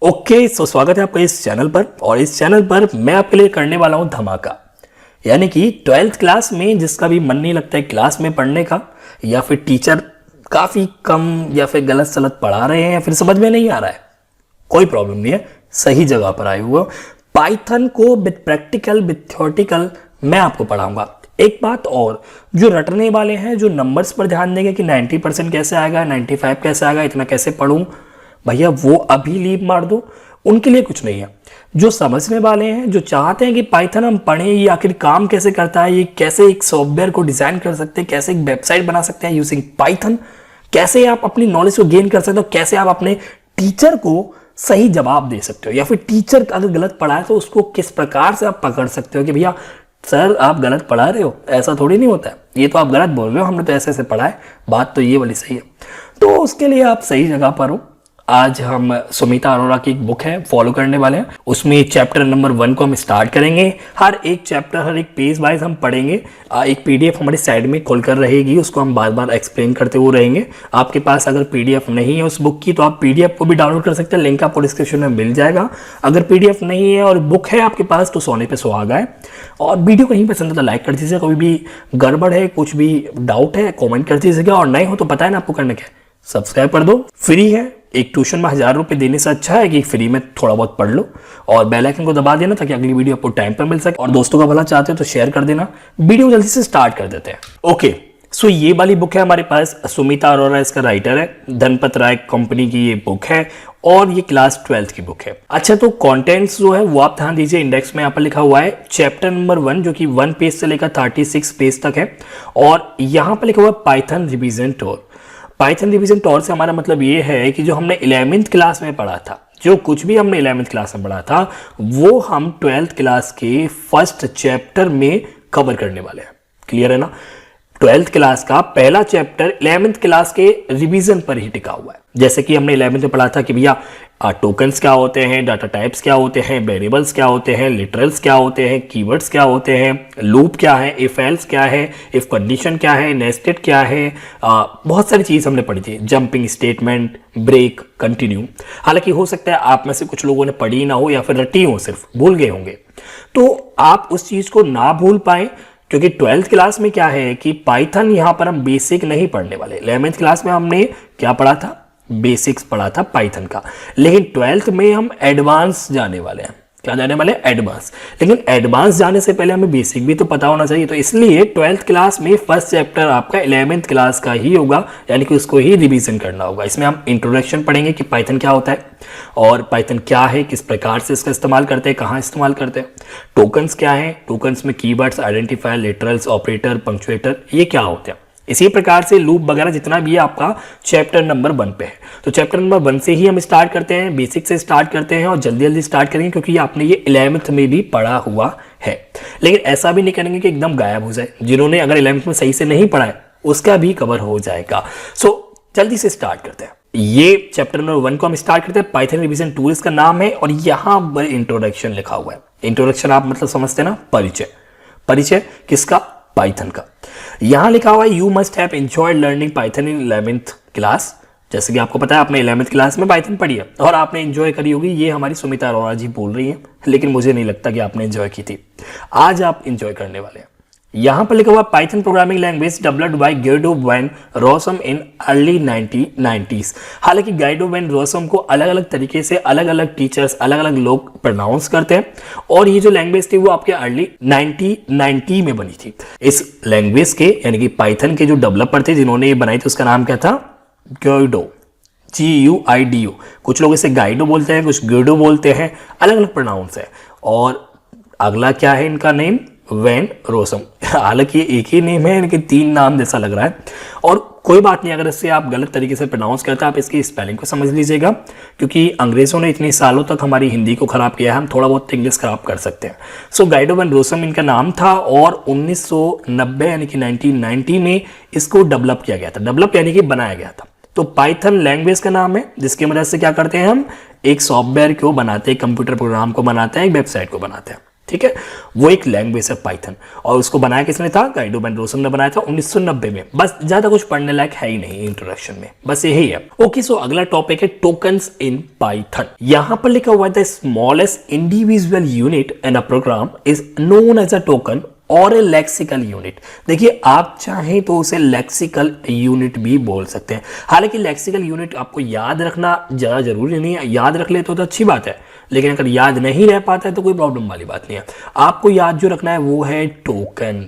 Okay so स्वागत है आपका इस चैनल पर। और इस चैनल पर मैं आपके लिए करने वाला हूं धमाका, यानी कि 12th क्लास में जिसका भी मन नहीं लगता है क्लास में पढ़ने का, या फिर टीचर काफ़ी कम या फिर गलत सलत पढ़ा रहे हैं या फिर समझ में नहीं आ रहा है, कोई प्रॉब्लम नहीं है, सही जगह पर आए हुए। पाइथन को विथ प्रैक्टिकल विथ थ्योरेटिकल मैं आपको पढ़ाऊंगा। एक बात और, जो रटने वाले हैं, जो नंबर्स पर ध्यान देंगे कि 90% कैसे आएगा, 95 कैसे आएगा, इतना कैसे पढ़ूं, भैया वो अभी लीव मार दो, उनके लिए कुछ नहीं है। जो समझने वाले हैं, जो चाहते हैं कि पाइथन हम पढ़ें, ये आखिर काम कैसे करता है, ये कैसे एक सॉफ्टवेयर को डिजाइन कर सकते हैं, कैसे एक वेबसाइट बना सकते हैं यूजिंग पाइथन, कैसे आप अपनी नॉलेज को गेन कर सकते हो, कैसे आप अपने टीचर को सही जवाब दे सकते हो, या फिर टीचर अगर गलत पढ़ा है तो उसको किस प्रकार से आप पकड़ सकते हो कि भैया सर आप गलत पढ़ा रहे हो, ऐसा थोड़ी नहीं होता है, ये तो आप गलत बोल रहे हो, हमने तो ऐसे ऐसे पढ़ा है, बात तो ये वाली सही है। तो उसके लिए आप सही जगह पर हो। आज हम सुमिता अरोरा की एक बुक है फॉलो करने वाले हैं, उसमें चैप्टर नंबर 1 को हम स्टार्ट करेंगे। हर एक चैप्टर, हर एक पेज वाइज हम पढ़ेंगे। एक पीडीएफ हमारी साइड में खुलकर रहेगी, उसको हम बार बार एक्सप्लेन करते हुए रहेंगे। आपके पास अगर पीडीएफ नहीं है उस बुक की तो आप पीडीएफ को भी डाउनलोड कर सकते हैं, लिंक आपको डिस्क्रिप्शन में मिल जाएगा। अगर पीडीएफ नहीं है और बुक है आपके पास तो सोने पे सुहागा है। और वीडियो कहीं पसंद है तो लाइक कर दीजिएगा, कोई भी गड़बड़ है, कुछ भी डाउट है कॉमेंट कर दीजिएगा, और नए हो तो पता है ना आपको करने क्या, सब्सक्राइब कर दो, फ्री है। एक ट्यूशन में 1000 रुपये देने से अच्छा है कि फ्री में थोड़ा बहुत पढ़ लो, और बेल आइकन को दबा देना ताकि अगली वीडियो आपको टाइम पर मिल सके। और दोस्तों का भला चाहते हो तो शेयर कर देना। वीडियो जल्दी से स्टार्ट कर देते हैं। ओके सो ये वाली बुक है हमारे पास, सुमिता अरोरा इसका राइटर है, धनपत राय कंपनी की ये बुक है, और ये क्लास 12th की बुक है। अच्छा, तो कंटेंट्स जो है वो आप ध्यान दीजिए, इंडेक्स में यहाँ पर लिखा हुआ है चैप्टर नंबर 1 जो कि 1 पेज से लेकर 36 पेज तक है, और यहाँ पर लिखा हुआ है Python revision tour. Python revision tour से हमारा मतलब ये है कि जो हमने 11th क्लास में पढ़ा था, जो कुछ भी हमने 11th क्लास में पढ़ा था वो हम 12th क्लास के फर्स्ट चैप्टर में कवर करने वाले हैं। क्लियर है ना? 12th क्लास का पहला चैप्टर 11th क्लास के रिवीजन पर ही टिका हुआ है। जैसे कि हमने 11th में पढ़ा था कि भैया टोकन्स क्या होते हैं, डाटा टाइप्स क्या होते हैं, वेरिएबल्स क्या होते हैं, लिटरल्स क्या होते हैं, कीवर्ड्स क्या होते हैं, लूप क्या है, इफ एल्स क्या है, इफ कंडीशन क्या है, नेस्टेड क्या है, बहुत सारी चीज़ हमने पढ़ी थी, जंपिंग स्टेटमेंट, ब्रेक, कंटिन्यू। हालांकि हो सकता है आप में से कुछ लोगों ने पढ़ी ना हो या फिर रटी हो, सिर्फ भूल गए होंगे, तो आप उस चीज़ को ना भूल पाए, क्योंकि 12th क्लास में क्या है कि पाइथन यहां पर हम बेसिक नहीं पढ़ने वाले। 11th क्लास में हमने क्या पढ़ा था, बेसिक्स पढ़ा था पाइथन का, लेकिन 12th में हम एडवांस जाने वाले हैं। क्या जाने वाले हैं? एडवांस। लेकिन एडवांस जाने से पहले हमें बेसिक भी तो पता होना चाहिए, तो इसलिए 12th क्लास में फर्स्ट चैप्टर आपका 11th क्लास का ही होगा, यानी कि उसको ही रिवीजन करना होगा। इसमें हम इंट्रोडक्शन पढ़ेंगे कि पाइथन क्या होता है, और पाइथन क्या है, किस प्रकार से इसका इस्तेमाल करते हैं, कहाँ इस्तेमाल करते हैं, टोकन्स क्या है, टोकन्स में कीवर्ड्स, आइडेंटिफायर, लिटरल्स, ऑपरेटर, पंक्चुएटर, ये क्या होते हैं। इसी प्रकार से लूप वगैरह जितना भी है आपका चैप्टर नंबर 1 पे है। तो चैप्टर नंबर 1 से ही हम स्टार्ट करते हैं, बेसिक से स्टार्ट करते हैं, और जल्दी जल्दी स्टार्ट करेंगे क्योंकि आपने ये 11th में भी पढ़ा हुआ है। लेकिन ऐसा भी नहीं करेंगे कि एकदम गायब हो जाए। जिन्होंने अगर 11th में सही से नहीं पढ़ा है उसका भी कवर हो जाएगा। सो जल्दी से स्टार्ट करते हैं। ये चैप्टर नंबर 1 को हम स्टार्ट करते हैं, पाइथन रिवीजन टूल इसका नाम है, और यहाँ पर इंट्रोडक्शन लिखा हुआ है। इंट्रोडक्शन आप मतलब समझते हैं ना, परिचय। परिचय किसका? पाइथन का। यहां लिखा हुआ है you must have enjoyed learning Python in 11th class. जैसे कि आपको पता है आपने 11th क्लास में पाइथन पढ़ी है और आपने एंजॉय करी होगी, ये हमारी सुमिता अरोरा जी बोल रही हैं, लेकिन मुझे नहीं लगता कि आपने एंजॉय की थी। आज आप एंजॉय करने वाले हैं। यहां पर लिखा हुआ Python programming language developed by Guido van Rossum in early 1990s। हालांकि गाइडो वैन रोसम को अलग अलग तरीके से अलग अलग टीचर्स, अलग अलग लोग प्रोनाउंस करते हैं, और ये जो लैंग्वेज थी वो आपके अर्ली 1990 में बनी थी। इस लैंग्वेज के यानी कि पाइथन के जो डेवलपर थे जिन्होंने ये बनाई थी, उसका नाम क्या था? Guido, GUIDO। कुछ लोग इसे गाइडो बोलते हैं, कुछ गाइडो बोलते हैं, अलग अलग प्रोनाउंस है। और अगला क्या है इनका नेम? Van Rossum. हालांकि एक ही नेम है, लेकिन 3 नाम जैसा लग रहा है, और कोई बात नहीं, अगर इससे आप गलत तरीके से प्रोनाउंस करते हैं, आप इसकी स्पेलिंग को समझ लीजिएगा, क्योंकि अंग्रेजों ने इतने सालों तक हमारी हिंदी को खराब किया है, हम थोड़ा बहुत इंग्लिश खराब कर सकते हैं। सो गाइडो वैन रोसम इनका नाम था, और 1990 यानी कि 1990 में इसको डेवलप किया गया था। डेवलप यानी कि बनाया गया था। तो पाइथन लैंग्वेज का नाम है, जिसकी मदद से क्या करते हैं हम? एक सॉफ्टवेयर को बनाते हैं, कंप्यूटर प्रोग्राम को बनाते हैं, एक वेबसाइट को बनाते हैं। ठीक है, वो एक लैंग्वेज है पाइथन, और उसको बनाया किसने था? गाइडो बेंड्रोसन ने बनाया था 1990 में। बस ज्यादा कुछ पढ़ने लायक है ही नहीं इंट्रोडक्शन में, बस यही है। ओके, सो अगला टॉपिक है टोकन्स इन पाइथन। यहां पर लिखा हुआ है the smallest individual unit in a program is known as a token और ए लेक्सिकल यूनिट। देखिए, आप चाहें तो उसे लेक्सिकल यूनिट भी बोल सकते हैं। हालांकि लेक्सिकल यूनिट आपको याद रखना ज़्यादा जरूरी नहीं है, याद रख ले तो अच्छी बात है, लेकिन अगर याद नहीं रह पाता है तो कोई प्रॉब्लम वाली बात नहीं है। आपको याद जो रखना है वो है टोकन।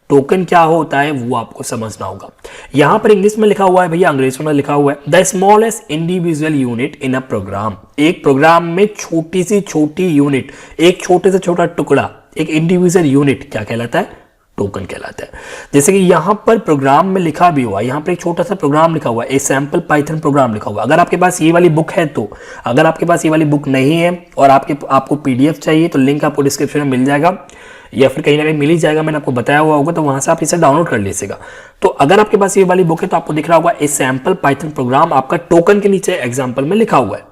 टोकन क्या होता है वो आपको समझना होगा। यहां पर इंग्लिश में लिखा हुआ है भैया, अंग्रेजी में लिखा हुआ है the smallest individual unit in a program. एक प्रोग्राम में छोटी से छोटी यूनिट, एक छोटे से छोटा टुकड़ा, एक इंडिविजुअल यूनिट क्या कहलाता है? टोकन कहलाता है। जैसे कि यहां पर प्रोग्राम में लिखा भी हुआ है, यहां पर एक छोटा सा प्रोग्राम लिखा हुआ है, एक सैंपल पाइथन प्रोग्राम लिखा हुआ है। अगर आपके पास ये वाली बुक है तो, अगर आपके पास ये वाली बुक नहीं है और आपको पीडीएफ चाहिए तो लिंक आपको डिस्क्रिप्शन में मिल जाएगा, या फिर कहीं ना कहीं मिल ही जाएगा, मैंने आपको बताया हुआ होगा, तो वहां से आप इसे डाउनलोड कर लीजिएगा। तो अगर आपके पास ये वाली बुक है तो आपको दिख रहा होगा ए सैंपल पाइथन प्रोग्राम, आपका टोकन के नीचे एग्जाम्पल में लिखा हुआ है।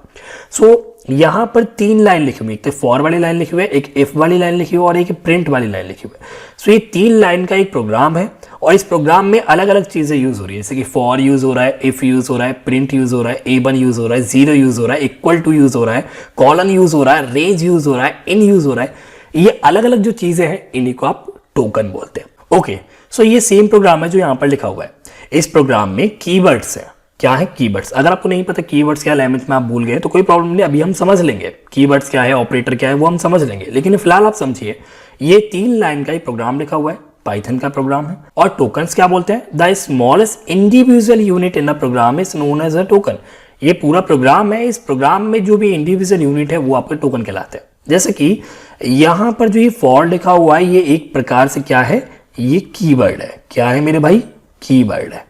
सो यहां पर 3 लाइन लिखी हुई है, एक तो फॉर वाली लाइन लिखी हुई है, एक इफ वाली लाइन लिखी हुई है और एक प्रिंट वाली लाइन लिखी हुई है। सो ये 3 लाइन का एक प्रोग्राम है और इस प्रोग्राम में अलग अलग चीजें यूज हो रही है, जैसे कि फॉर यूज हो रहा है, इफ यूज हो रहा है, प्रिंट यूज हो रहा है, A1 यूज हो रहा है, 0 यूज हो रहा है, इक्वल टू यूज हो रहा है, कॉलन यूज हो रहा है, रेंज यूज हो रहा है, इन यूज हो रहा है। ये अलग अलग जो चीजें हैं इन्हीं को आप टोकन बोलते हैं। ओके, सो ये सेम प्रोग्राम है जो यहां पर लिखा हुआ है। इस प्रोग्राम में कीवर्ड्स है। क्या है कीवर्ड्स? अगर आपको नहीं पता कीवर्ड्स क्या, 11th में आप भूल गए तो कोई प्रॉब्लम नहीं, अभी हम समझ लेंगे कीवर्ड्स क्या है, ऑपरेटर क्या है वो हम समझ लेंगे, लेकिन फिलहाल आप समझिए ये 3 लाइन का एक प्रोग्राम लिखा हुआ है, पाइथन का प्रोग्राम है। और टोकन्स क्या बोलते हैं? The smallest individual unit in a program is known as a token. ये पूरा प्रोग्राम है, इस प्रोग्राम में जो भी इंडिविजुअल यूनिट है वो आपके टोकन कहलाते हैं। जैसे कि यहां पर जो ये फॉर लिखा हुआ है, ये एक प्रकार से क्या है? ये कीवर्ड है। क्या है मेरे भाई? कीवर्ड है।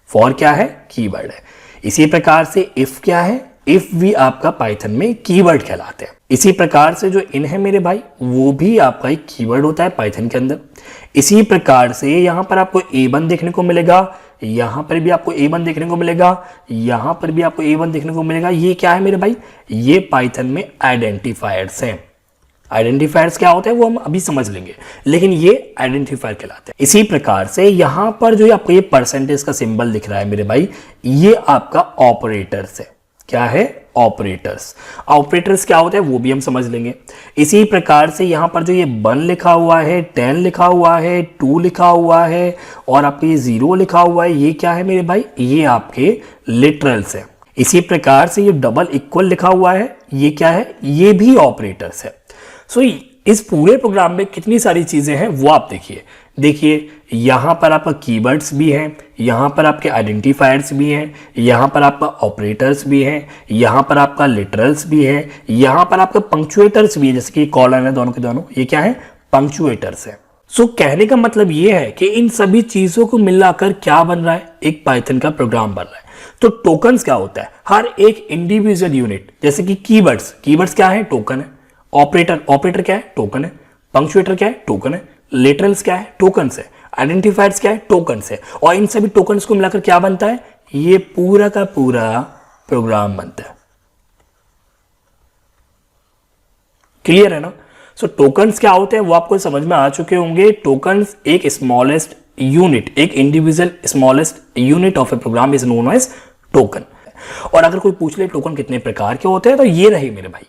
फॉर क्या है? कीवर्ड है। इसी प्रकार से इफ क्या है? इफ भी आपका पाइथन में कीवर्ड कहलाते हैं। इसी प्रकार से जो इन है मेरे भाई, वो भी आपका एक कीवर्ड होता है पाइथन के अंदर। इसी प्रकार से यहां पर आपको A1 देखने को मिलेगा, यहां पर भी आपको A1 देखने को मिलेगा, यहां पर भी आपको A1 देखने को मिलेगा। ये क्या है मेरे भाई? ये पाइथन में आइडेंटिफायर्स हैं। आइडेंटिफायर्स क्या होते हैं वो हम अभी समझ लेंगे, लेकिन ये आइडेंटिफायर कहलाते हैं। इसी प्रकार से यहां पर जो आपको ये परसेंटेज का सिंबल दिख रहा है मेरे भाई, ये आपका ऑपरेटर्स है। क्या है? ऑपरेटर्स। ऑपरेटर्स क्या होते हैं वो भी हम समझ लेंगे। इसी प्रकार से यहां पर जो ये 1 लिखा हुआ है, 10 लिखा हुआ है, 2 लिखा हुआ है और आपके ये 0 लिखा हुआ है, ये क्या है मेरे भाई? ये आपके लिटरल्स है। इसी प्रकार से ये डबल इक्वल लिखा हुआ है, ये क्या है? ये भी ऑपरेटर्स है। सो इस पूरे प्रोग्राम में कितनी सारी चीजें हैं वो आप देखिए यहां पर आपका कीवर्ड्स भी हैं, यहां पर आपके आइडेंटिफायर्स भी हैं, यहां पर आपका ऑपरेटर्स भी हैं, यहां पर आपका लिटरल्स भी है, यहां पर आपका पंक्चुएटर्स भी है, जैसे कि कॉलन है दोनों के दोनों, ये क्या है? पंक्चुएटर्स है। सो कहने का मतलब ये है कि इन सभी चीजों को मिलाकर क्या बन रहा है? एक पाइथन का प्रोग्राम बन रहा है। तो टोकन्स क्या होता है? हर एक इंडिविजुअल यूनिट, जैसे कि कीवर्ड्स क्या है? टोकन है। ऑपरेटर क्या है? टोकन है। पंक्चुएटर क्या है? टोकन है। लिटरल्स क्या है? टोकन्स है। आइडेंटिफायर्स क्या है? टोकन्स है। और इन सभी टोकन्स को मिलाकर क्या बनता है? ये पूरा का पूरा प्रोग्राम बनता है। क्लियर है ना? सो टोकन्स क्या होते हैं वो आपको समझ में आ चुके होंगे। टोकन्स एक स्मॉलेस्ट यूनिट, एक individual smallest unit of a program is known as token. और अगर कोई पूछ ले टोकन कितने प्रकार के होते हैं, तो ये रहे मेरे भाई,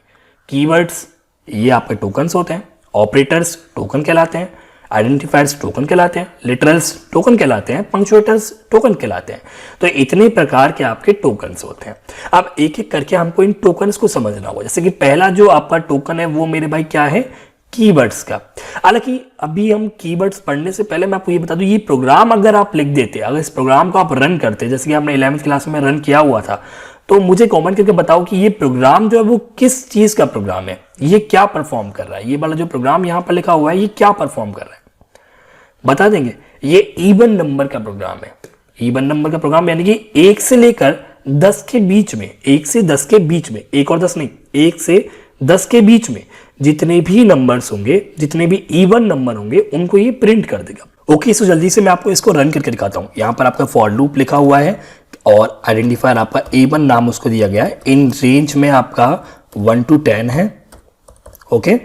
कीवर्ड्स ये आपके टोकन्स होते हैं, ऑपरेटर्स टोकन कहलाते हैं, आइडेंटिफायर्स टोकन कहलाते हैं, लिटरल्स टोकन कहलाते हैं, पंक्चुएटर्स टोकन कहलाते हैं। तो इतने प्रकार के आपके टोकन्स होते हैं। अब एक एक करके हमको इन टोकन्स को समझना होगा। जैसे कि पहला जो आपका टोकन है वो मेरे भाई क्या है? कीवर्ड्स का। हालांकि अभी हम कीवर्ड्स पढ़ने से पहले मैं आपको ये बता दूं, ये प्रोग्राम अगर आप लिख देते, अगर इस प्रोग्राम को आप रन करते, जैसे कि आपने 11th क्लास में रन किया हुआ था, तो मुझे कमेंट करके बताओ कि ये प्रोग्राम जो है वो किस चीज का प्रोग्राम है, ये क्या परफॉर्म कर रहा है, ये वाला जो प्रोग्राम यहां पर लिखा हुआ है ये क्या परफॉर्म कर रहा है, बता देंगे। ये इवन नंबर का प्रोग्राम है। इवन नंबर का प्रोग्राम यानी कि 1 से लेकर 10 के बीच में, 1 से 10 के बीच में, 1 और 10 नहीं, 1 से 10 के बीच में जितने भी नंबर्स होंगे, जितने भी इवन नंबर होंगे, उनको ये प्रिंट कर देगा। ओके, सो जल्दी से मैं आपको इसको रन करके दिखाता हूं। यहां पर आपका फॉर लूप लिखा हुआ है और आइडेंटिफायर आपका A1 नाम उसको दिया गया है। इन रेंज में आपका 1 to 10 है। ओके,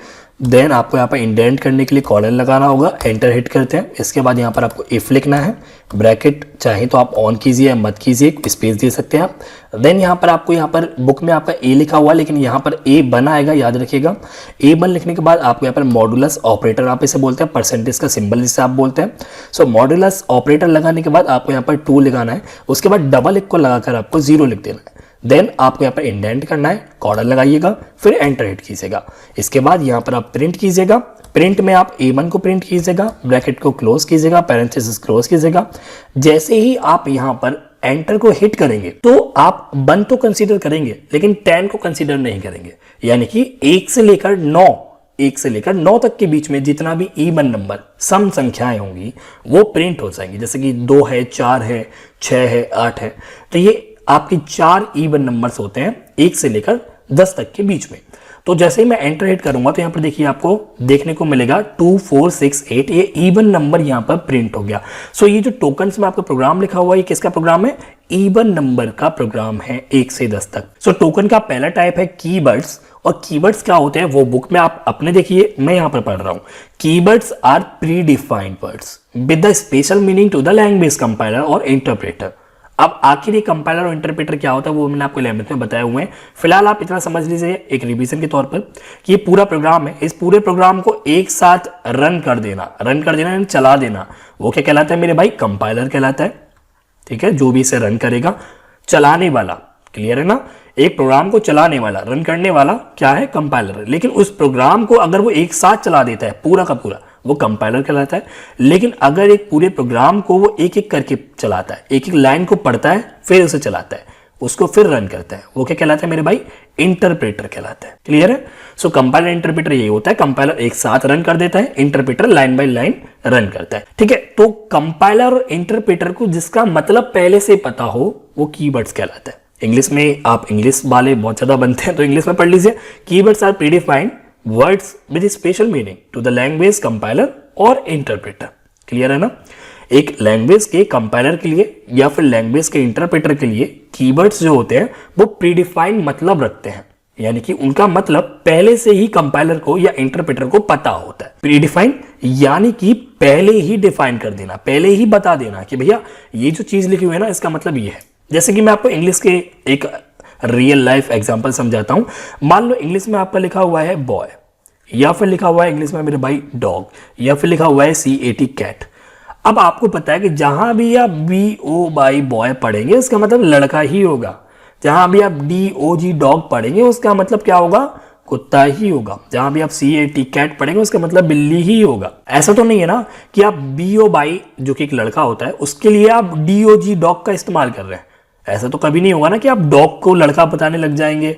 देन आपको यहाँ पर इंडेंट करने के लिए कॉलन लगाना होगा, एंटर हिट करते हैं। इसके बाद यहाँ पर आपको इफ लिखना है, ब्रैकेट चाहे तो आप ऑन कीजिए या मत कीजिए, स्पेस दे सकते हैं आप। देन यहाँ पर आपको यहाँ पर बुक में आपका ए लिखा हुआ है लेकिन यहाँ पर ए बन आएगा, याद रखिएगा। ए बन लिखने के बाद आपको यहाँ पर मॉडुलस ऑपरेटर आप इसे बोलते हैं, परसेंटेज का सिंबल जिसे आप बोलते हैं। सो मॉडुलस ऑपरेटर लगाने के बाद आपको यहाँ पर 2 लगाना है, उसके बाद डबल एक को लगाकर आपको 0 लिख देना है। देन आपको यहाँ पर इंडेंट करना है, कॉर्डर लगाइएगा, फिर एंटर हिट कीजिएगा। इसके बाद यहाँ पर आप प्रिंट कीजिएगा। प्रिंट में आप A1 को प्रिंट कीजिएगा, ब्रैकेट को क्लोज कीजिएगा, पैरेंथेसिस क्लोज कीजिएगा। जैसे ही आप यहाँ पर एंटर को हिट करेंगे तो आप 1 तो कंसीडर करेंगे लेकिन 10 को कंसीडर नहीं करेंगे, यानी कि 1 से लेकर 9 तक के बीच में जितना भी इवन नंबर सम संख्याएं होंगी वो प्रिंट हो जाएंगी। जैसे कि 2 है, 4 है, 6 है, 8 है, तो ये आपके 4 इवन नंबर्स होते हैं 1 से लेकर 10 तक के बीच में। तो जैसे ही मैं एंटर हिट करूंगा तो यहाँ पर देखिए आपको देखने को मिलेगा 2, 4, 6, 8 ये इवन नंबर यहाँ पर प्रिंट हो गया। सो ये जो टोकन्स में आपका प्रोग्राम लिखा हुआ है ये किसका प्रोग्राम है? इवन नंबर का प्रोग्राम है 1 से 10 तक। सो टोकन का पहला टाइप है कीवर्ड्स, और कीवर्ड्स क्या होते हैं वो बुक में आप अपने देखिए, मैं यहाँ पर पढ़ रहा हूँ। Keywords are predefined words with the special meaning to the language compiler और इंटरप्रेटर। अब आखिर ये कंपाइलर और इंटरप्रेटर क्या होता है वो मैंने आपको 11th में बताए हुए हैं। फिलहाल आप इतना समझ लीजिए एक रिवीजन के तौर पर कि ये पूरा प्रोग्राम है, इस पूरे प्रोग्राम को एक साथ रन कर देना यानी चला देना, वो क्या कहलाता है मेरे भाई? कंपाइलर कहलाता है। ठीक है, जो भी इसे रन करेगा, चलाने वाला, क्लियर है ना? एक प्रोग्राम को चलाने वाला, रन करने वाला क्या है? कंपाइलर। लेकिन उस प्रोग्राम को अगर वो एक साथ चला देता है पूरा का पूरा, वो कंपाइलर कहलाता है। लेकिन अगर एक पूरे प्रोग्राम को वो एक एक करके चलाता है, एक एक लाइन को पढ़ता है फिर उसे चलाता है, उसको फिर रन करता है, वो क्या कहलाता है मेरे भाई? इंटरप्रेटर कहलाता है। क्लियर है? सो कंपाइलर इंटरप्रेटर यही होता है, कंपाइलर एक साथ रन कर देता है, interpreter line by line run करता है। ठीक है, तो कंपाइलर और इंटरप्रेटर को जिसका मतलब पहले से पता हो वो कीवर्ड्स कहलाता है। इंग्लिश में आप इंग्लिश वाले बहुत ज्यादा बनते हैं तो इंग्लिश में पढ़ लीजिए। Keywords are predefined words with special meaning to the language compiler और इंटरप्रेटर। क्लियर है ना? एक लैंग्वेज के कंपाइलर के लिए या फिर लैंग्वेज के इंटरप्रेटर के लिए कीवर्ड्स जो होते हैं वो प्रीडिफाइंड मतलब रखते हैं, यानी कि उनका मतलब पहले से ही कंपाइलर को या इंटरप्रेटर को पता होता है। प्रीडिफाइंड यानी कि पहले ही डिफाइन कर देना, पहले ही बता देना कि भैया ये जो चीज लिखी हुई है ना इसका मतलब ये है। जैसे कि मैं आपको इंग्लिश के एक रियल लाइफ एग्जांपल समझाता हूं। मान लो इंग्लिश में आपका लिखा हुआ है बॉय, या फिर लिखा हुआ है इंग्लिश में मेरे भाई डॉग, या फिर लिखा हुआ है CAT कैट। अब आपको पता है कि जहां भी आप BO बाई बॉय पढ़ेंगे उसका मतलब लड़का ही होगा, जहां भी आप DOG डॉग पढ़ेंगे उसका मतलब क्या होगा? कुत्ता ही होगा, जहां भी आप CAT कैट पढ़ेंगे उसका मतलब बिल्ली ही होगा। ऐसा तो नहीं है ना कि आप BO बाई जो कि एक लड़का होता है उसके लिए आप DOG डॉग का इस्तेमाल कर रहे हैं। ऐसा तो कभी नहीं होगा ना कि आप डॉग को लड़का बताने लग जाएंगे।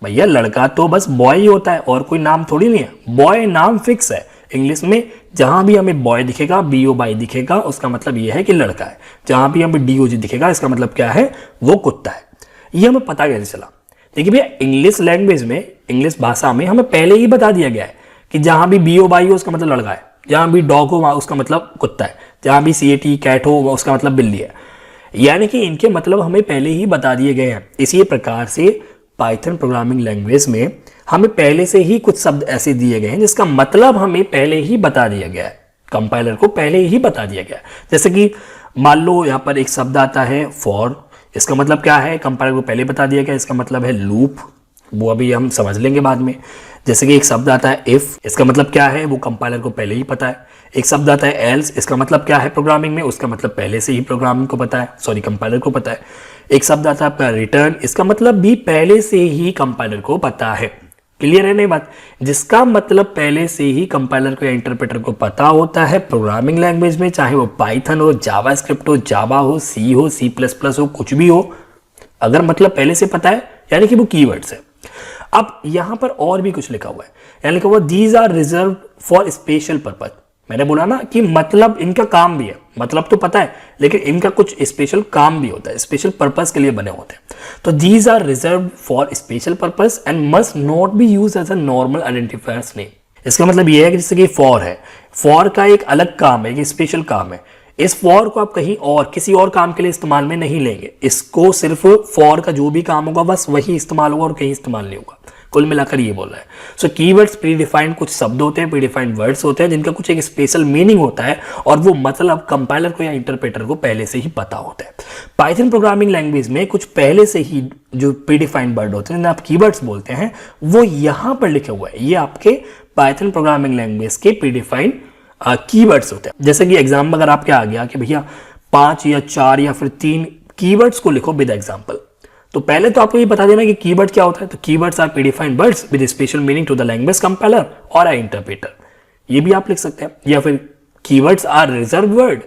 भैया लड़का तो बस बॉय ही होता है और कोई नाम थोड़ी नहीं है। बॉय नाम फिक्स है इंग्लिश में, जहां भी हमें बॉय दिखेगा, BO बाई दिखेगा उसका मतलब यह है कि लड़का है। जहां भी हमें DOG दिखेगा इसका मतलब क्या है? वो कुत्ता है। ये हमें पता कैसे चला? देखिए भैया इंग्लिश लैंग्वेज में, इंग्लिश भाषा में हमें पहले ही बता दिया गया है कि जहां भी BO बाई हो उसका मतलब लड़का है, जहां भी डॉग हो उसका मतलब कुत्ता है, जहां भी CAT कैट हो उसका मतलब बिल्ली है। यानी कि इनके मतलब हमें पहले ही बता दिए गए हैं। इसी प्रकार से पाइथन प्रोग्रामिंग लैंग्वेज में हमें पहले से ही कुछ शब्द ऐसे दिए गए हैं जिसका मतलब हमें पहले ही बता दिया गया है, कंपाइलर को पहले ही बता दिया गया है। जैसे कि मान लो यहाँ पर एक शब्द आता है फॉर, इसका मतलब क्या है? कंपाइलर को पहले बता दिया गया, इसका मतलब है लूप, वो अभी हम समझ लेंगे बाद में। जैसे कि एक शब्द आता है इफ, इसका मतलब क्या है? वो कंपाइलर को पहले ही पता है। एक शब्द आता है एल्स, इसका मतलब क्या है प्रोग्रामिंग में? उसका मतलब पहले से ही प्रोग्रामिंग को पता है, सॉरी कंपाइलर को पता है। एक शब्द आता है आपका रिटर्न, इसका मतलब भी पहले से ही कंपाइलर को पता है। क्लियर है नहीं बात? जिसका मतलब पहले से ही कंपाइलर को या इंटरप्रेटर को पता होता है प्रोग्रामिंग लैंग्वेज में, चाहे वो पाइथन हो, जावास्क्रिप्ट हो, जावा हो, C हो, C++ हो, कुछ भी हो, अगर मतलब पहले से पता है यानी कि वो कीवर्ड्स है। अब यहां पर और भी कुछ लिखा हुआ है, यानी लिखा हुआ these are reserve for special purpose. मैंने बोला ना कि मतलब इनका काम भी है, मतलब तो पता है लेकिन इनका कुछ स्पेशल काम भी होता है, स्पेशल पर्पस के लिए बने होते हैं। तो these are reserve for special purpose and must not be use as a normal identifiers name. इसका मतलब यह है कि जैसे कि फॉर है, फॉर का एक अलग काम है, एक स्पेशल काम है। इस फॉर को आप कहीं और किसी और काम के लिए इस्तेमाल में नहीं लेंगे, इसको सिर्फ फॉर का जो भी काम होगा बस वही इस्तेमाल होगा और कहीं इस्तेमाल नहीं होगा। कुल मिलाकर ये बोल रहा है। सो कीवर्ड्स प्री डिफाइंड कुछ शब्द होते हैं, प्री डिफाइंड वर्ड्स होते हैं जिनका कुछ एक स्पेशल मीनिंग होता है और वो मतलब कंपाइलर को या इंटरप्रेटर को पहले से ही पता होता है। पाइथन प्रोग्रामिंग लैंग्वेज में कुछ पहले से ही जो प्री डिफाइंड वर्ड होते हैं जिन्हें आप कीवर्ड्स बोलते हैं वो यहाँ पर लिखे हुए हैं। ये आपके पाइथन प्रोग्रामिंग लैंग्वेज के प्री डिफाइंड कीवर्ड्स होते हैं। जैसे कि एग्जाम में अगर आपके आ गया कि भैया 5 या 4 या फिर 3 कीवर्ड्स को लिखो विद एग्जांपल, तो पहले तो आपको ये बता देना कि कीवर्ड क्या होता है। तो keywords are predefined words with special meaning to the language compiler और इंटरप्रेटर, ये भी आप लिख सकते हैं। या फिर keywords are reserve word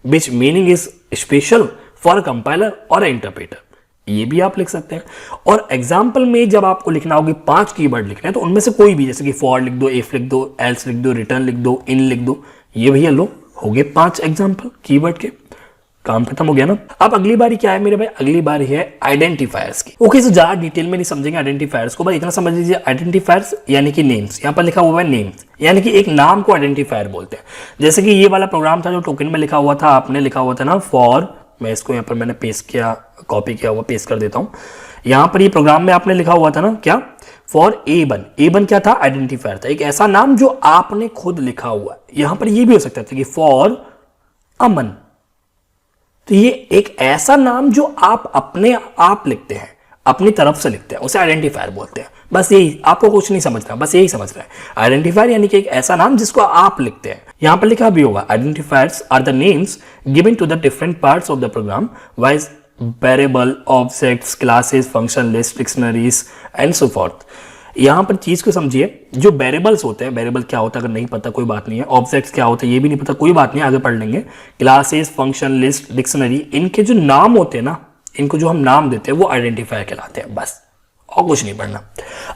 which meaning is special for compiler और इंटरप्रेटर, ये भी आप लिख सकते हैं। और एग्जाम्पल में जब आपको लिखना होगी 5 कीवर्ड लिखने हैं तो उनमें से कोई भी, जैसे कि फॉर लिख दो, इफ लिख दो, एल्स लिख दो, रिटर्न लिख दो, इन लिख दो, ये भैया लो हो गए 5 एग्जाम्पल कीवर्ड के, काम खत्म हो गया ना। अब अगली बारी क्या है मेरे भाई, अगली बारी है आइडेंटिफायर्स की। ओके, सो ज्यादा डिटेल में नहीं समझेंगे आइडेंटिफायर्स को, बस इतना समझ लीजिए आइडेंटिफायर्स यानी कि नेम्स, यहाँ पर लिखा हुआ है नेम्स, यानी कि एक नाम को आइडेंटिफायर बोलते हैं। जैसे कि ये वाला प्रोग्राम था जो टोकन में लिखा हुआ था, आपने लिखा हुआ था ना फॉर, मैं इसको यहाँ पर मैंने पेस्ट किया, कॉपी किया हुआ पेस्ट कर देता हूँ। यहाँ पर ये प्रोग्राम में आपने लिखा हुआ था ना क्या, फॉर A1, A1 क्या था, आइडेंटिफायर था, एक ऐसा नाम जो आपने खुद लिखा हुआ है। यहां पर ये भी हो सकता था कि फॉर अमन, तो ये एक ऐसा नाम जो आप अपने आप लिखते हैं, अपनी तरफ से लिखते हैं, उसे आइडेंटिफायर बोलते हैं। बस यही, आपको कुछ नहीं समझना, बस यही समझना है। आइडेंटिफायर यानी कि एक ऐसा नाम जिसको आप लिखते हैं। यहां पर लिखा भी होगा identifiers are the names given to the different parts of the program wise variable, objects, classes, function list, dictionaries and so forth. यहां पर चीज को समझिए, जो वेरिएबल्स होते हैं, वेरिएबल क्या होता है अगर नहीं पता कोई बात नहीं है, ऑब्जेक्ट्स क्या होते हैं ये भी नहीं पता कोई बात नहीं, आगे पढ़ लेंगे। क्लासेस, फंक्शन लिस्ट, डिक्शनरी, इनके जो नाम होते हैं ना, इनको जो हम नाम देते हैं वो आइडेंटिफायर कहलाते हैं, बस और कुछ नहीं पढ़ना।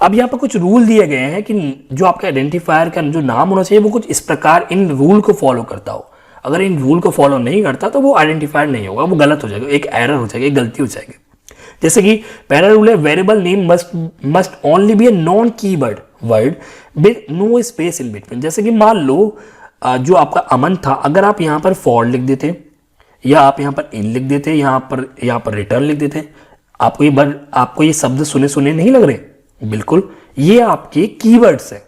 अब यहाँ पर कुछ रूल दिए गए हैं कि जो आपका आइडेंटिफायर का जो नाम होना चाहिए वो कुछ इस प्रकार इन रूल को फॉलो करता हो। अगर इन रूल को फॉलो नहीं करता तो वो आइडेंटिफायर नहीं होगा, वो गलत हो जाएगा, एक एरर हो जाएगी, एक गलती हो जाएगी। जैसे कि पहला रूल है variable name must only be a non keyword word with no space in between. जैसे कि मान लो जो आपका अमन था, अगर आप यहाँ पर फॉर लिख देते या आप यहाँ पर इन लिख देते, यहाँ पर रिटर्न लिख देते, आपको ये शब्द सुने सुने नहीं लग रहे? बिल्कुल, ये आपके कीवर्ड्स है,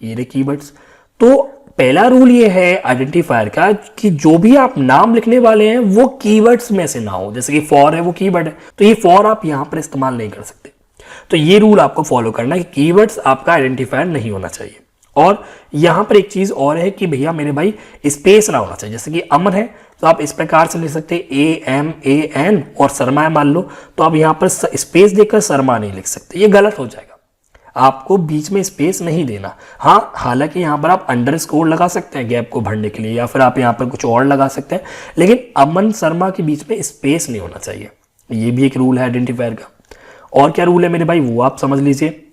ये रहे कीवर्ड्स। तो पहला रूल ये है आइडेंटिफायर का कि जो भी आप नाम लिखने वाले हैं वो कीवर्ड्स में से ना हो। जैसे कि फॉर है, वो कीवर्ड है, तो ये फॉर आप यहां पर इस्तेमाल नहीं कर सकते। तो ये रूल आपको फॉलो करना है कि कीवर्ड्स आपका आइडेंटिफायर नहीं होना चाहिए। और यहां पर एक चीज और है कि भैया मेरे भाई स्पेस ना होना चाहिए। जैसे कि अमन है तो आप इस प्रकार से लिख सकते हैं AMAN, और शर्मा है मान लो तो आप यहां पर स्पेस देकर शर्मा नहीं लिख सकते, ये गलत हो जाएगा। आपको बीच में स्पेस नहीं देना। हाँ, हालांकि यहाँ पर आप अंडरस्कोर लगा सकते हैं गैप को भरने के लिए, या फिर आप यहाँ पर कुछ और लगा सकते हैं, लेकिन अमन शर्मा के बीच में स्पेस नहीं होना चाहिए। ये भी एक रूल है आइडेंटिफायर का। और क्या रूल है मेरे भाई वो आप समझ लीजिए।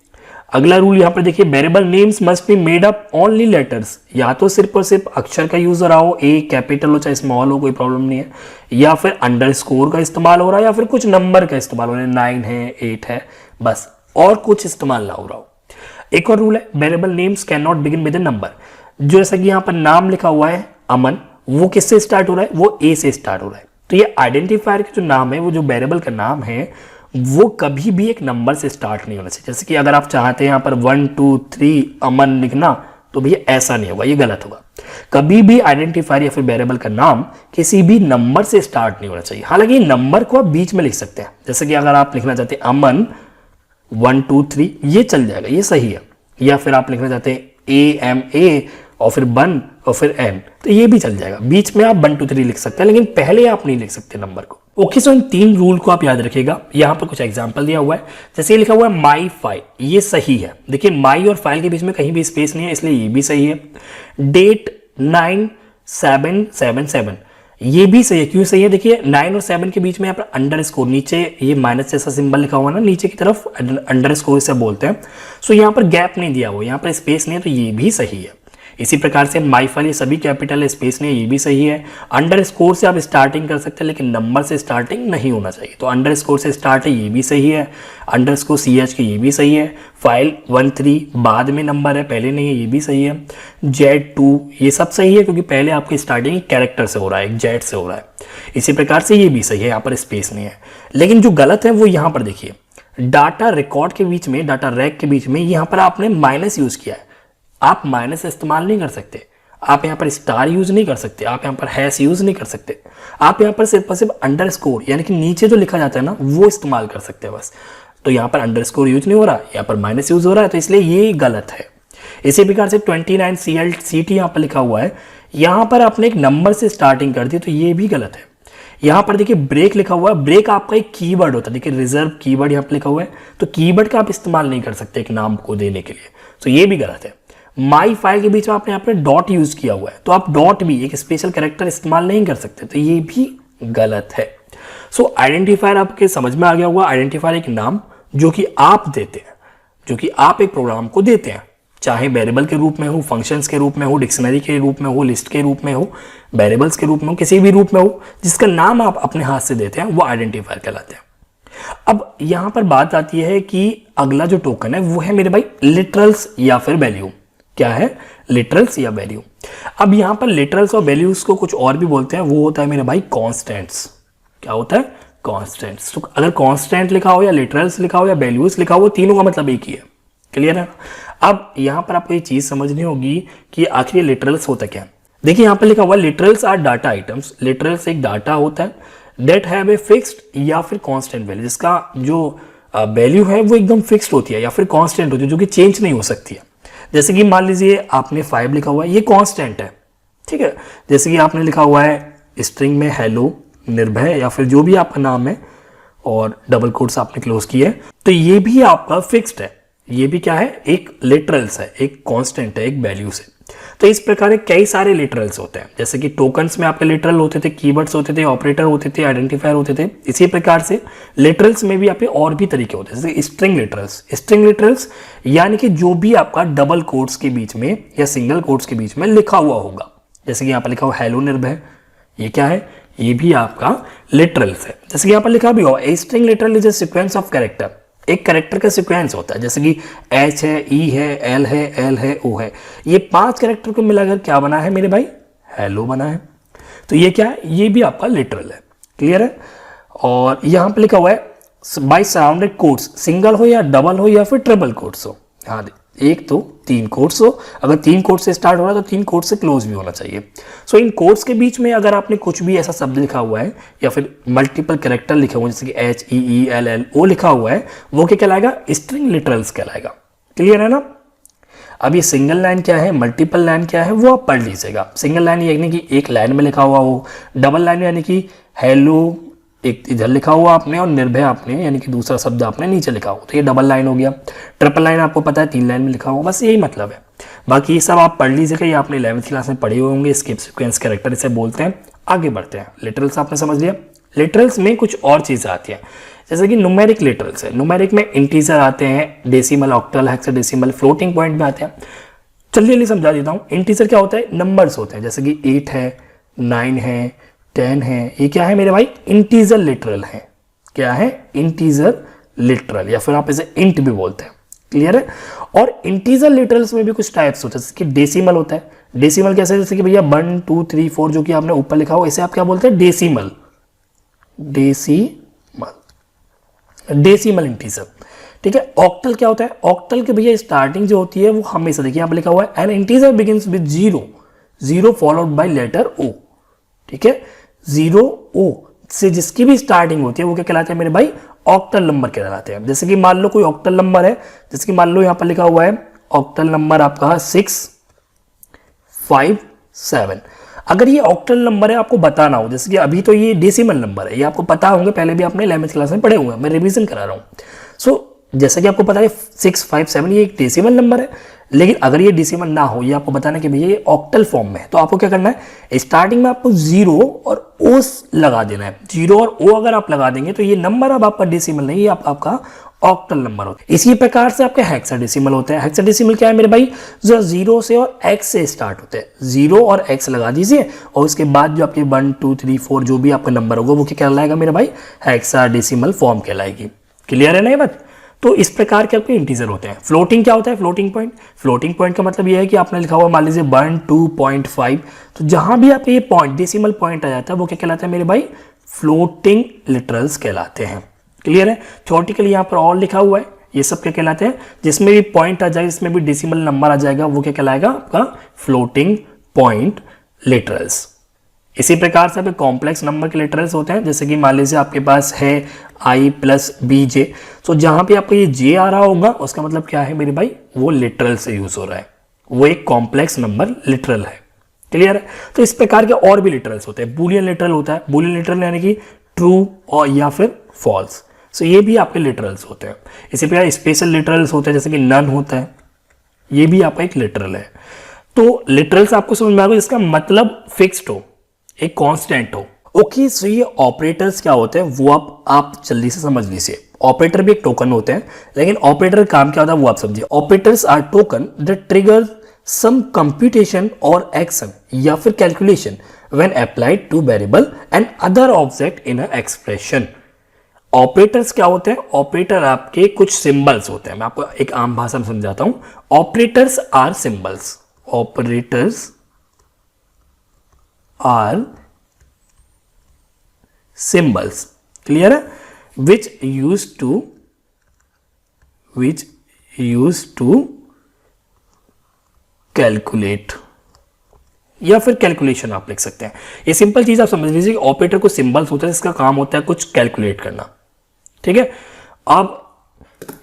अगला रूल यहाँ पर देखिए, variable names must be made up only letters, या तो सिर्फ और सिर्फ अक्षर का यूज हो रहा हो, ए कैपिटल हो चाहे स्मॉल हो, कोई प्रॉब्लम नहीं है, या फिर अंडरस्कोर का इस्तेमाल हो रहा है, या फिर कुछ नंबर का इस्तेमाल हो रहा है, 9 है, 8 है, बस, और कुछ इस्तेमाल ना हो रहा हो। एक और रूल है, variable names can not begin with A number. जैसा कि यहाँ पर नाम लिखा हुआ है अमन, वो किससे स्टार्ट हो रहा है, वो ए से स्टार्ट हो रहा है। तो ये आइडेंटिफायर का जो नाम है, वो जो वेरिएबल का नाम है, वो कभी भी एक नंबर से स्टार्ट नहीं होना चाहिए। जैसे कि अगर आप चाहते हैं यहाँ पर 1 2 3 अमन लिखना, तो भैया ऐसा नहीं होगा, ये गलत होगा। कभी भी आइडेंटिफायर या फिर वेरिएबल का नाम किसी भी नंबर से स्टार्ट नहीं होना चाहिए। हालांकि नंबर को आप बीच में लिख सकते हैं, जैसे कि अगर आप लिखना चाहते हैं अमन 1 2 3, ये चल जाएगा, ये सही है। या फिर आप लिखना चाहते हैं AMA और फिर 1 और फिर N, तो ये भी चल जाएगा। बीच में आप 1 2 3 लिख सकते हैं, लेकिन पहले आप नहीं लिख सकते नंबर को। ओके, सो इन 3 रूल को आप याद रखिएगा। यहाँ पर कुछ एग्जांपल दिया हुआ है, जैसे ये लिखा हुआ है माई फाइल, ये सही है। देखिए माई और फाइल के बीच में कहीं भी स्पेस नहीं है, इसलिए ये भी सही है। डेट 9777, ये भी सही है। क्यों सही है? देखिए 9 और 7 के बीच में यहाँ पर अंडरस्कोर, नीचे ये माइनस जैसा सिंबल लिखा हुआ है ना, नीचे की तरफ अंडरस्कोर से बोलते हैं। सो यहाँ पर गैप नहीं दिया हुआ, यहाँ पर स्पेस नहीं है, तो ये भी सही है। इसी प्रकार से माई फाइल, ये सभी कैपिटल है, स्पेस नहीं है, ये भी सही है। अंडरस्कोर से आप स्टार्टिंग कर सकते हैं, लेकिन नंबर से स्टार्टिंग नहीं होना चाहिए, तो अंडरस्कोर से स्टार्ट है, ये भी सही है। अंडरस्कोर CH के, ये भी सही है। फाइल 1 3 बाद में नंबर है, पहले नहीं है, ये भी सही है। Z2 ये सब सही है, क्योंकि पहले आपकी स्टार्टिंग कैरेक्टर से हो रहा है, Z से हो रहा है। इसी प्रकार से ये भी सही है, यहाँ पर स्पेस नहीं है। लेकिन जो गलत है वो यहाँ पर देखिए, डाटा रिकॉर्ड के बीच में, डाटा रैक के बीच में यहाँ पर आपने माइनस यूज किया है। आप माइनस इस्तेमाल नहीं कर सकते, आप यहाँ पर स्टार यूज नहीं कर सकते, आप यहाँ पर हैश यूज नहीं कर सकते, आप यहाँ पर सिर्फ और सिर्फ अंडरस्कोर यानी कि नीचे जो लिखा जाता है ना वो इस्तेमाल कर सकते हैं बस। तो यहाँ पर अंडरस्कोर यूज नहीं हो रहा, यहाँ पर माइनस यूज हो रहा है, तो इसलिए ये गलत है। इसी प्रकार से 29 CLCT यहाँ पर लिखा हुआ है, यहाँ पर आपने एक नंबर से स्टार्टिंग कर दी तो ये भी गलत है। यहाँ पर देखिए ब्रेक लिखा हुआ है, ब्रेक आपका एक कीवर्ड होता है, देखिए रिजर्व कीवर्ड यहाँ पर लिखा हुआ है, तो कीवर्ड का आप इस्तेमाल नहीं कर सकते एक नाम को देने के लिए, तो ये भी गलत है। माई फाइल के बीच में आपने यहाँ पर डॉट यूज किया हुआ है, तो आप डॉट भी एक स्पेशल कैरेक्टर इस्तेमाल नहीं कर सकते, तो ये भी गलत है। सो आइडेंटिफायर आपके समझ में आ गया होगा। आइडेंटिफायर एक नाम जो कि आप देते हैं, जो कि आप एक प्रोग्राम को देते हैं, चाहे वेरिएबल के रूप में हो, फंक्शंस के रूप में हो, डिक्शनरी के रूप में हो, लिस्ट के रूप में हो, वेरिएबल्स के रूप में हो, किसी भी रूप में हो, जिसका नाम आप अपने हाथ से देते हैं वो आइडेंटिफायर कहलाते हैं। अब यहां पर बात आती है कि अगला जो टोकन है वो है मेरे भाई लिटरल्स या फिर वैल्यू। क्या है? लिटरल्स या वैल्यू। अब यहां पर लिटरल्स और वैल्यूज को कुछ और भी बोलते हैं, वो होता है मेरे भाई कॉन्स्टेंट्स। क्या होता है? कॉन्स्टेंट्स। तो अगर कॉन्स्टेंट लिखा हो या लिटरल्स लिखा हो या वैल्यूज लिखा हो, तीनों का मतलब एक ही है। क्लियर है? अब यहां पर आपको ये चीज समझनी होगी कि आखिर लिटरल्स होता क्या है। देखिए यहां पर लिखा हुआ literals are data items. Literals एक डाटा होता है दैट हैव ए फिक्स्ड या फिर कांस्टेंट वैल्यू, जिसका जो वैल्यू है वो एकदम फिक्स्ड होती है या फिर कांस्टेंट होती है, जो कि चेंज नहीं हो सकती है। जैसे कि मान लीजिए आपने 5 लिखा हुआ है, ये कांस्टेंट है, ठीक है। जैसे कि आपने लिखा हुआ है स्ट्रिंग में हेलो निर्भय या फिर जो भी आपका नाम है और डबल कोट्स आपने क्लोज किए, तो ये भी आपका फिक्स्ड है। ये भी क्या है? एक लिटरल्स है, एक कांस्टेंट है, एक वैल्यू से। तो इस प्रकार के कई सारे लिटरल्स होते हैं, जैसे कि टोकन्स में आपके लिटरल होते थे, कीवर्ड्स होते थे, ऑपरेटर होते थे, आइडेंटिफायर होते थे। इसी प्रकार से लिटरल्स में भी आपके और भी तरीके होते हैं, जैसे स्ट्रिंग लिटरल्स। स्ट्रिंग लिटरल्स यानी कि जो भी आपका डबल कोट्स के बीच में या सिंगल कोट्स के बीच में लिखा हुआ होगा, जैसे कि यहाँ पर लिखा हुआ हेलो निर्भय, ये क्या है? ये भी आपका लिटरल्स है। जैसे कि यहाँ पर लिखा भी हो a string literal is a sequence of character. एक कैरेक्टर का सीक्वेंस होता है, जैसे कि एच है, ई है, एल है, एल है, ओ है, ये 5 कैरेक्टर को मिलाकर क्या बना है मेरे भाई? हेलो बना है। तो ये क्या है? ये भी आपका लिटरल है। क्लियर है? और यहां पे लिखा हुआ है बाय सराउंडेड कोट्स, सिंगल हो या डबल हो या फिर ट्रिपल कोट्स हो। हाँ, एक तो 3 कोट्स हो, अगर 3 कोट्स से स्टार्ट हो रहा है तो 3 कोट्स से क्लोज भी होना चाहिए। सो इन कोट्स के बीच में अगर आपने कुछ भी ऐसा शब्द लिखा हुआ है या फिर मल्टीपल कैरेक्टर लिखे हुए हैं, जैसे कि एच, ई, ई, एल, एल, ओ लिखा हुआ है, वो क्या कहलाएगा? स्ट्रिंग लिटरल्स कहलाएगा। क्लियर है ना? अब ये सिंगल लाइन क्या है, मल्टीपल लाइन क्या है, वो आप पढ़ लीजिएगा। सिंगल लाइन यानी कि एक लाइन में लिखा हुआ हो, डबल लाइन यानी कि हेलो एक इधर लिखा हुआ आपने और निर्भय आपने यानी कि दूसरा शब्द आपने नीचे लिखा हो, तो ये डबल लाइन हो गया। ट्रिपल लाइन आपको पता है 3 लाइन में लिखा होगा, बस यही मतलब है। बाकी ये सब आप पढ़ लीजिएगा, ये आपने 11th क्लास में पढ़े हुए होंगे। स्किप सीक्वेंस कैरेक्टर इसे बोलते हैं। आगे बढ़ते हैं। लिटरल्स आपने समझ लिया। लिटरल्स में कुछ और चीज़ें आती हैं, जैसे कि न्यूमेरिक लिटरल्स है। न्यूमेरिक में इंटीजर आते हैं, decimal, octal, hexadecimal, floating point में आते हैं। चलिए समझा देता हूँ। इंटीजर क्या होता है? नंबर्स होते हैं, जैसे कि 8 है, 9 है, 10 है। ये क्या है मेरे भाई? इंटीजर लिटरल है। क्या है? इंटीजर लिटरल, या फिर आप इसे इंट भी बोलते हैं। क्लियर है? और इंटीजर लिटरल्स में भी कुछ टाइप्स होते हैं, जैसे कि डेसिमल होता है। डेसिमल कैसे है? जैसे कि भैया 1, 2, 3, 4 जो कि आपने ऊपर लिखा हो, इसे आप क्या बोलते हैं? डेसिमल। Decimal integer. ठीक है। ऑक्टल क्या होता है? ऑक्टल के भैया स्टार्टिंग जो होती है वो हमेशा, देखिए यहाँ पर लिखा हुआ है an integer begins with 0 followed by letter O. ठीक है, 0 ओ से जिसकी भी स्टार्टिंग होती है वो क्या कहलाते हैं मेरे भाई? ऑक्टल नंबर कहलाते हैं। जैसे कि मान लो कोई ऑक्टल नंबर है, जैसे कि मान लो यहां पर लिखा हुआ है ऑक्टल नंबर आपका 657। अगर ये ऑक्टल नंबर है आपको बताना हो, जैसे कि अभी तो ये डेसिमल नंबर है, ये आपको पता होंगे, पहले भी आपने 11th क्लास में पढ़े हुए हैं, मैं रिवीजन करा रहा हूँ। सो जैसा कि आपको पता है 657 ये एक डेसिमल नंबर है, लेकिन अगर ये डेसिमल ना हो, ये आपको बताना कि भैया ये ऑक्टल फॉर्म में है, तो आपको क्या करना है? स्टार्टिंग में आपको 0 और ओ लगा देना है। 0 और ओ अगर आप लगा देंगे तो ये नंबर अब आपका डेसिमल नहीं, ये आपका ऑक्टल नंबर होता है। इसी प्रकार से आपके हेक्साडेसिमल होते हैं। हेक्साडेसिमल क्या है मेरे भाई? जो 0 से और x से स्टार्ट होते हैं। 0 और x लगा दीजिए और उसके बाद जो आपके 1, 2, 3, 4 जो भी आपका नंबर होगा वो क्या कहलाएगा मेरे भाई? हेक्साडेसिमल फॉर्म कहलाएगी। क्लियर है ना ये बात? तो इस प्रकार के आपके इंटीजर होते हैं। फ्लोटिंग क्या होता है? Floating point. फ्लोटिंग पॉइंट का मतलब ये है कि आपने लिखा हुआ मान लीजिए 1, 2.5, तो जहां भी आपके ये पॉइंट डेसिमल पॉइंट आ जाता है वो क्या कहलाता है मेरे भाई? फ्लोटिंग लिटरल्स कहलाते हैं। क्लियर है। थ्योरेटिकली यहाँ पर और लिखा हुआ है, ये सब क्या कहलाते हैं, जिसमें भी पॉइंट आ जाए, जिसमें भी डेसिमल नंबर आ जाएगा, वो क्या कहलाएगा आपका फ्लोटिंग पॉइंट लिटरल्स। इसी प्रकार से कॉम्प्लेक्स नंबर के लिटरल्स होते हैं, जैसे कि मान लीजिए आपके पास है i प्लस बी जे, तो जहां पे आपको ये जे आ रहा होगा उसका मतलब क्या है मेरे भाई, वो लिटरल से यूज हो रहा है, वो एक कॉम्प्लेक्स नंबर लिटरल है। क्लियर है। तो इस प्रकार के और भी लिटरल्स होते हैं। बूलियन लिटरल होता है, बूलियन लिटरल यानी कि ट्रू और या फिर फॉल्स, सो ये भी आपके लिटरल्स होते हैं। इसी प्रकार स्पेशल लिटरल्स होते हैं, जैसे कि नन होता है, ये भी आपका एक लिटरल है। तो लिटरल्स आपको समझ में आ गया, इसका मतलब फिक्स्ड हो, एक कांस्टेंट हो। ओके, सो ये ऑपरेटर्स क्या होते हैं वो आप जल्दी से समझ लीजिए। ऑपरेटर भी एक टोकन होते हैं, लेकिन ऑपरेटर काम क्या होता है वो आप समझिए। Operators are token that trigger some computation और एक्शन या फिर calculation when applied to variable and other object in a expression. Operators क्या होते हैं, ऑपरेटर आपके कुछ सिंबल्स होते हैं। मैं आपको एक आम भाषा में समझाता हूं। Operators are symbols, operators are symbols, clear है, which used to calculate या फिर कैलकुलेशन आप लिख सकते हैं। ये सिंपल चीज आप समझ लीजिए, ऑपरेटर को सिंबल्स होते हैं, इसका काम होता है कुछ कैलकुलेट करना। ठीक है। अब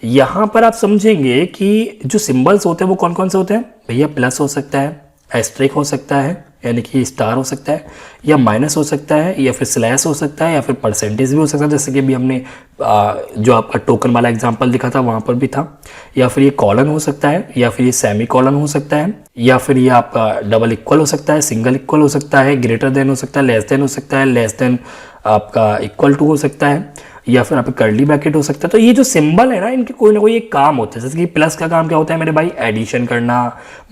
यहां पर आप समझेंगे कि जो सिंबल्स होते हैं वो कौन कौन से होते हैं भैया। प्लस हो सकता है, एस्ट्रिक हो सकता है यानी कि स्टार हो सकता है, या माइनस हो सकता है, या फिर स्लैश हो सकता है, या फिर परसेंटेज भी हो सकता है, जैसे कि अभी हमने जो आपका टोकन वाला एग्जांपल दिखा था वहां पर भी था। या फिर ये कॉलन हो सकता है, या फिर ये सेमी कॉलन हो सकता है, या फिर ये आपका डबल इक्वल हो सकता है, सिंगल इक्वल हो सकता है, ग्रेटर देन हो सकता है, लेस देन हो सकता है, लेस देन आपका इक्वल टू हो सकता है, या फिर आप कर्ली ब्रैकेट हो सकता है। तो ये जो सिंबल है ना, इनके कोई ना कोई एक काम होता है। जैसे कि प्लस का काम क्या होता है मेरे भाई, एडिशन करना।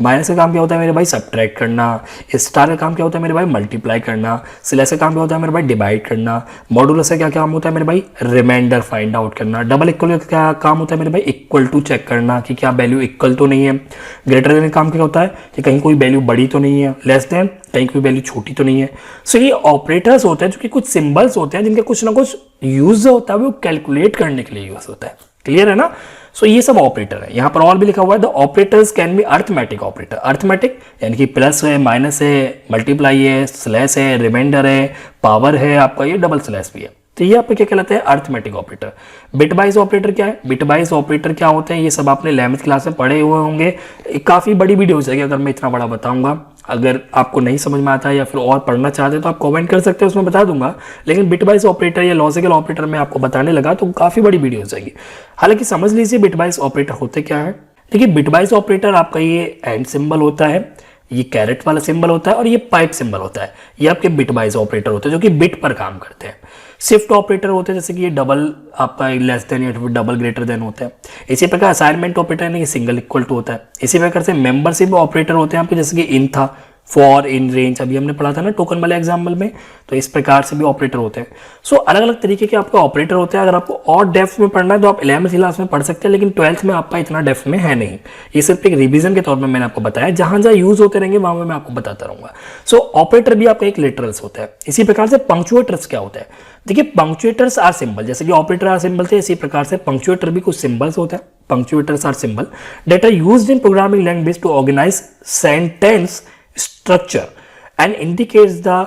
माइनस का काम क्या होता है मेरे भाई, सब्ट्रैक्ट करना। स्टार का काम क्या होता है मेरे भाई, मल्टीप्लाई करना। स्लैश का काम क्या होता है मेरे भाई, डिवाइड करना। मॉडुलस का क्या काम होता है मेरे भाई, रिमाइंडर फाइंड आउट करना। डबल इक्वल का क्या काम होता है मेरे भाई, इक्वल टू चेक करना कि क्या वैल्यू इक्वल तो नहीं है। ग्रेटर देन का काम क्या होता है कि कहीं कोई वैल्यू बड़ी तो नहीं है। लेस देन कहीं कोई वैल्यू छोटी तो नहीं है। सो ये ऑपरेटर्स होते हैं जो कि कुछ सिंबल्स होते हैं जिनका कुछ ना कुछ यूज होता है, वो कैलकुलेट करने के लिए यूज होता है। क्लियर है ना। सो ये सब ऑपरेटर है। यहां पर और भी लिखा हुआ है, the operators can be arithmetic operator. Arithmetic यानी कि प्लस है, माइनस है, मल्टीप्लाई है, स्लैश है, रिमाइंडर है, पावर है, आपका ये डबल स्लैश भी है। तो ये आपके क्या कहलाते हैं, अर्थमेटिक ऑपरेटर। बिटवाइज ऑपरेटर क्या है, बिटवाइज ऑपरेटर क्या होते हैं, ये सब आपने 11th क्लास में पढ़े हुए होंगे। काफी बड़ी वीडियो हो जाएगी अगर मैं इतना बड़ा बताऊंगा। अगर आपको नहीं समझ में आता है या फिर और पढ़ना चाहते हैं तो आप कमेंट कर सकते हैं, उसमें बता दूंगा। लेकिन बिटवाइज ऑपरेटर या लॉजिकल ऑपरेटर में आपको बताने लगा तो काफी बड़ी वीडियो हो जाएगी। हालांकि समझ लीजिए बिटवाइज ऑपरेटर होते क्या है। देखिए बिटवाइज ऑपरेटर आपका ये एंड सिंबल होता है, ये कैरेट वाला सिंबल होता है, और ये पाइप सिंबल होता है। ये आपके बिटवाइज ऑपरेटर होते हैं जो कि बिट पर काम करते हैं। शिफ्ट ऑपरेटर होते हैं जैसे कि ये डबल आपका लेस देन या डबल ग्रेटर देन होता है। इसी प्रकार असाइनमेंट ऑपरेटर यानी कि सिंगल इक्वल टू होता है। इसी प्रकार से मेंबरशिप ऑपरेटर होते हैं आपके, जैसे कि इन था, फॉर, इन, रेंज, अभी हमने पढ़ा था ना टोकन वाले एग्जाम्पल में। तो इस प्रकार से भी ऑपरेटर होते हैं। सो अलग अलग तरीके के आपके ऑपरेटर होते हैं। अगर आपको और डेप्थ में पढ़ना है तो आप 11th क्लास में पढ़ सकते हैं, लेकिन 12th में आपका इतना डेप्थ में है नहीं। ये सिर्फ एक रिवीजन के तौर पर मैंने आपको बताया, जहां जहां यूज होते रहेंगे वहां मैं आपको बताता रहूंगा। सो ऑपरेटर भी आपका एक लिटरल्स होता है। इसी प्रकार से पंक्चुएटर्स क्या होता है, देखिए पंक्चुएटर्स आर सिंबल, जैसे कि ऑपरेटर आर सिंबल थे, इसी प्रकार से पंक्चुएटर भी कुछ सिंबल्स होता है। Punctuators are symbol that are used in programming language to organise sentence structure and indicates the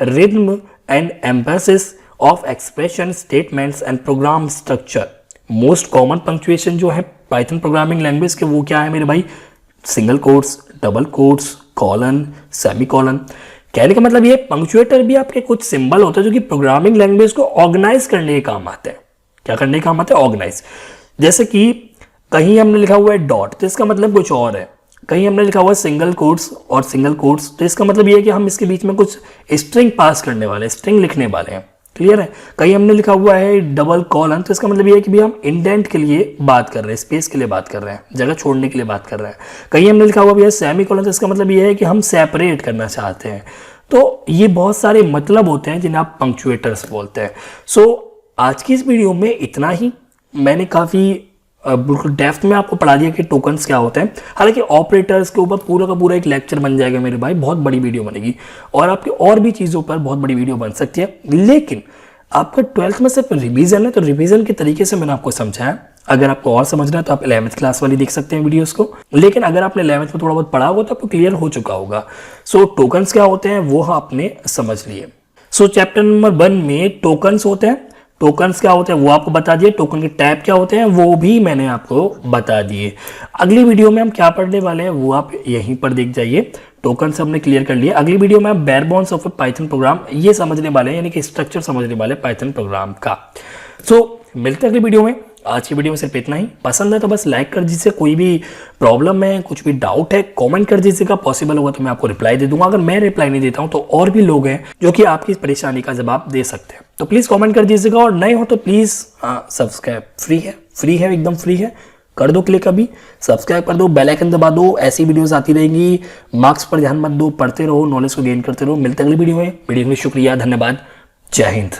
rhythm and emphasis of expression, statements and program structure. Most common punctuation जो है Python programming language के वो क्या है मेरे भाई, single quotes, double quotes, colon, semi colon. कहने का मतलब ये पंक्चुएटर भी आपके कुछ सिंबल होते हैं जो कि प्रोग्रामिंग लैंग्वेज को ऑर्गेनाइज करने के काम आते हैं। क्या करने के काम आते हैं, ऑर्गेनाइज। जैसे कि कहीं हमने लिखा हुआ है डॉट, तो इसका मतलब कुछ और है। कहीं हमने लिखा हुआ है सिंगल कोट्स और सिंगल कोट्स, तो इसका मतलब ये है कि हम इसके बीच में कुछ स्ट्रिंग पास करने वाले, स्ट्रिंग लिखने वाले हैं। क्लियर है। कहीं हमने लिखा हुआ है डबल कॉलन, तो इसका मतलब ये है कि भी हम इंडेंट के लिए बात कर रहे हैं, स्पेस के लिए बात कर रहे हैं, जगह छोड़ने के लिए बात कर रहे हैं। कहीं हमने लिखा हुआ भी है सेमी कॉलन, तो इसका मतलब ये है कि हम सेपरेट करना चाहते हैं। तो ये बहुत सारे मतलब होते हैं जिन्हें आप पंक्चुएटर्स बोलते हैं। सो आज की इस वीडियो में इतना ही। मैंने काफ़ी बिल्कुल डेप्थ में आपको पढ़ा दिया कि टोकन्स क्या होते हैं। हालांकि ऑपरेटर्स के ऊपर पूरा का पूरा एक लेक्चर बन जाएगा मेरे भाई, बहुत बड़ी वीडियो बनेगी, और आपके और भी चीज़ों पर बहुत बड़ी वीडियो बन सकती है। लेकिन आपका 12th में सिर्फ रिवीजन है, तो रिवीजन के तरीके से मैंने आपको समझाया। अगर आपको और समझना है तो आप 11th क्लास वाली देख सकते हैं वीडियोस को, लेकिन अगर आपने 11th में थोड़ा बहुत पढ़ा होगा तो आपको क्लियर हो चुका होगा। सो टोकन्स क्या होते हैं वो आपने समझ लिए। सो चैप्टर नंबर 1 में टोकन्स होते हैं। टोकन्स क्या होते हैं वो आपको बता दिए, टोकन के टाइप क्या होते हैं वो भी मैंने आपको बता दिए। अगली वीडियो में हम क्या पढ़ने वाले हैं वो आप यहीं पर देख जाइए। टोकन से हमने क्लियर कर लिया। अगली वीडियो में हम bare bones of Python program ये समझने वाले हैं, यानी कि स्ट्रक्चर समझने वाले पाइथन प्रोग्राम का। सो मिलते हैं अगली वीडियो में। आज की वीडियो में सिर्फ इतना ही। पसंद है तो बस लाइक कर दीजिए, कोई भी प्रॉब्लम है कुछ भी डाउट है कमेंट कर दीजिएगा, पॉसिबल होगा तो मैं आपको रिप्लाई दे दूंगा। अगर मैं रिप्लाई नहीं देता हूं तो और भी लोग हैं जो कि आपकी परेशानी का जवाब दे सकते हैं, तो प्लीज कमेंट कर दीजिएगा। और नए हो तो प्लीज सब्सक्राइब, फ्री है एकदम फ्री है, कर दो क्लिक, अभी सब्सक्राइब कर दो, बेल आइकन दबा दो, ऐसी वीडियोस आती रहेंगी। मार्क्स पर ध्यान मत दो, पढ़ते रहो, नॉलेज को गेन करते रहो। मिलते हैं अगली वीडियो में। वीडियो के लिए शुक्रिया, धन्यवाद, जय हिंद।